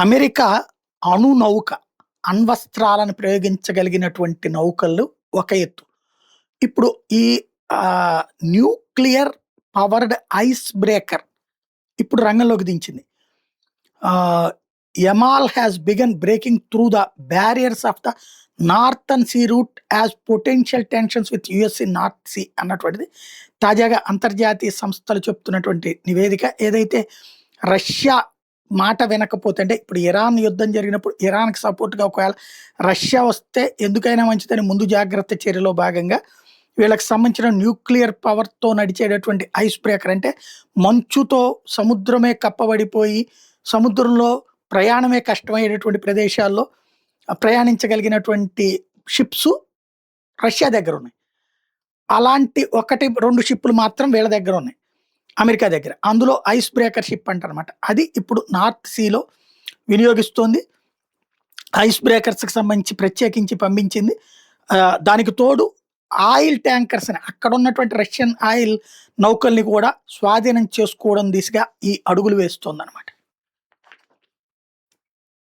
America అణు నౌక, అణ్వస్త్రాలను ప్రయోగించగలిగినటువంటి నౌకలు ఒక ఎత్తు. ఇప్పుడు ఈ న్యూక్లియర్ పవర్డ్ ఐస్ బ్రేకర్ ఇప్పుడు రంగంలోకి దించింది. Yamal has begun breaking through the barriers of the northern sea route as potential tensions with US in north sea అన్నటువంటిది తాజాగా అంతర్జాతీయ సంస్థలు చెప్తున్నటువంటి నివేదిక. ఏదైతే రష్యా మాట వినకపోతే, అంటే ఇప్పుడు ఇరాన్ యుద్ధం జరిగినప్పుడు ఇరాన్కి సపోర్ట్గా ఒకవేళ రష్యా వస్తే ఎందుకైనా మంచిదని ముందు జాగ్రత్త చర్యలో భాగంగా వీళ్ళకి సంబంధించిన న్యూక్లియర్ పవర్తో నడిచేటటువంటి ఐస్ బ్రేకర్, అంటే మంచుతో సముద్రమే కప్పబడిపోయి సముద్రంలో ప్రయాణమే కష్టమయ్యేటటువంటి ప్రదేశాల్లో ప్రయాణించగలిగినటువంటి షిప్స్ రష్యా దగ్గర ఉన్నాయి. అలాంటి 1-2 షిప్పులు మాత్రం వీళ్ళ దగ్గర ఉన్నాయి, అమెరికా దగ్గర. అందులో ఐస్ బ్రేకర్ షిప్ అంటారనమాట. అది ఇప్పుడు నార్త్ సీలో వినియోగిస్తోంది. ఐస్ బ్రేకర్స్కి సంబంధించి ప్రత్యేకించి పంపించింది. దానికి తోడు ఆయిల్ ట్యాంకర్స్ అని అక్కడ ఉన్నటువంటి రష్యన్ ఆయిల్ నౌకల్ని కూడా స్వాధీనం చేసుకోవడం దిశగా ఈ అడుగులు వేస్తోందన్నమాట.